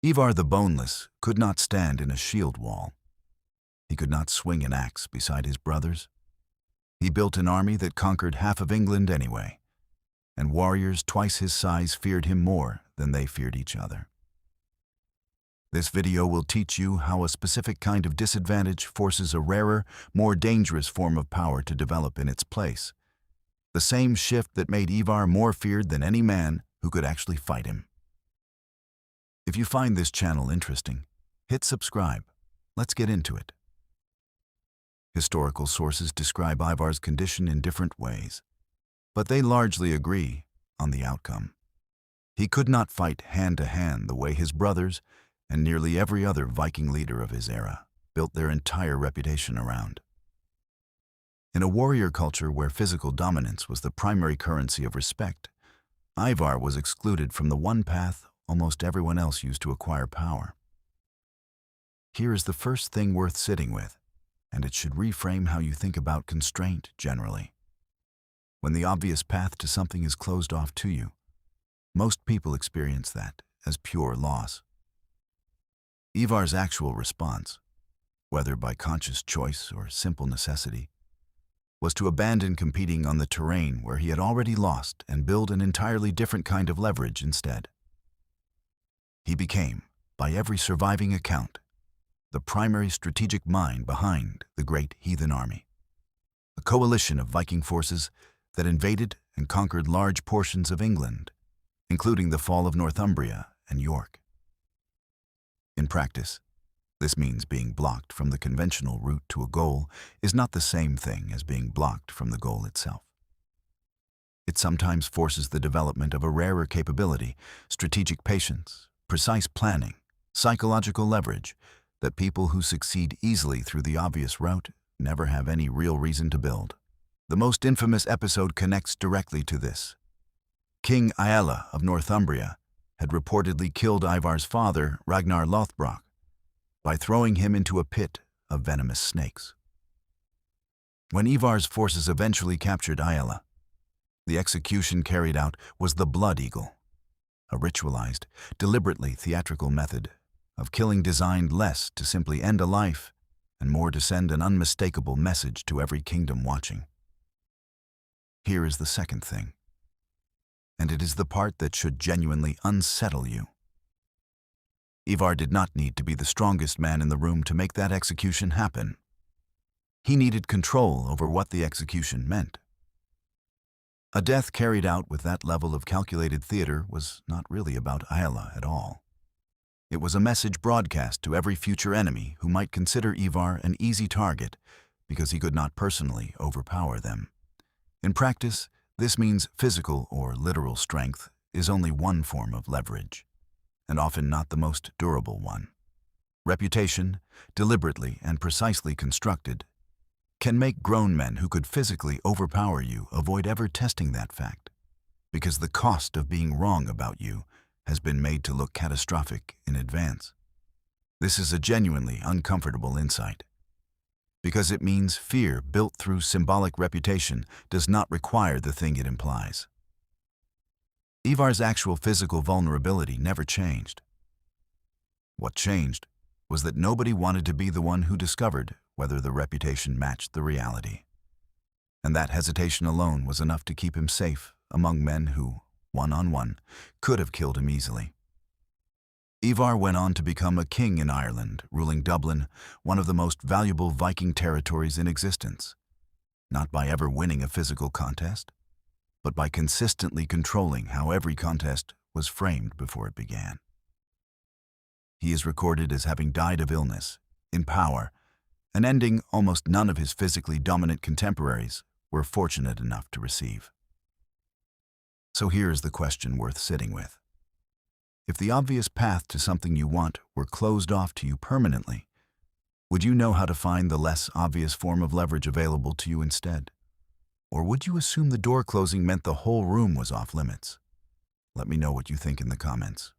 Ivar the Boneless could not stand in a shield wall. He could not swing an axe beside his brothers. He built an army that conquered half of England anyway, and warriors twice his size feared him more than they feared each other. This video will teach you how a specific kind of disadvantage forces a rarer, more dangerous form of power to develop in its place. The same shift that made Ivar more feared than any man who could actually fight him. If you find this channel interesting, hit subscribe. Let's get into it. Historical sources describe Ivar's condition in different ways, but they largely agree on the outcome. He could not fight hand to hand the way his brothers and nearly every other Viking leader of his era built their entire reputation around. In a warrior culture where physical dominance was the primary currency of respect, Ivar was excluded from the one path almost everyone else used to acquire power. Here is the first thing worth sitting with, and it should reframe how you think about constraint generally. When the obvious path to something is closed off to you, most people experience that as pure loss. Ivar's actual response, whether by conscious choice or simple necessity, was to abandon competing on the terrain where he had already lost and build an entirely different kind of leverage instead. He became, by every surviving account, the primary strategic mind behind the great heathen army, a coalition of Viking forces that invaded and conquered large portions of England, including the fall of Northumbria and York. In practice, this means being blocked from the conventional route to a goal is not the same thing as being blocked from the goal itself. It sometimes forces the development of a rarer capability, strategic patience, precise planning, psychological leverage, that people who succeed easily through the obvious route never have any real reason to build. The most infamous episode connects directly to this. King Aelle of Northumbria had reportedly killed Ivar's father, Ragnar Lothbrok, by throwing him into a pit of venomous snakes. When Ivar's forces eventually captured Aelle, the execution carried out was the Blood Eagle, a ritualized, deliberately theatrical method of killing designed less to simply end a life and more to send an unmistakable message to every kingdom watching. Here is the second thing, and it is the part that should genuinely unsettle you. Ivar did not need to be the strongest man in the room to make that execution happen. He needed control over what the execution meant. A death carried out with that level of calculated theater was not really about Aelle at all. It was a message broadcast to every future enemy who might consider Ivar an easy target because he could not personally overpower them. In practice, this means physical or literal strength is only one form of leverage, and often not the most durable one. Reputation, deliberately and precisely constructed, can make grown men who could physically overpower you avoid ever testing that fact, because the cost of being wrong about you has been made to look catastrophic in advance. This is a genuinely uncomfortable insight, because it means fear built through symbolic reputation does not require the thing it implies. Ivar's actual physical vulnerability never changed. What changed was that nobody wanted to be the one who discovered whether the reputation matched the reality. And that hesitation alone was enough to keep him safe among men who, one-on-one, could have killed him easily. Ivar went on to become a king in Ireland, ruling Dublin, one of the most valuable Viking territories in existence, not by ever winning a physical contest, but by consistently controlling how every contest was framed before it began. He is recorded as having died of illness, in power, an ending almost none of his physically dominant contemporaries were fortunate enough to receive. So here is the question worth sitting with. If the obvious path to something you want were closed off to you permanently, would you know how to find the less obvious form of leverage available to you instead? Or would you assume the door closing meant the whole room was off limits? Let me know what you think in the comments.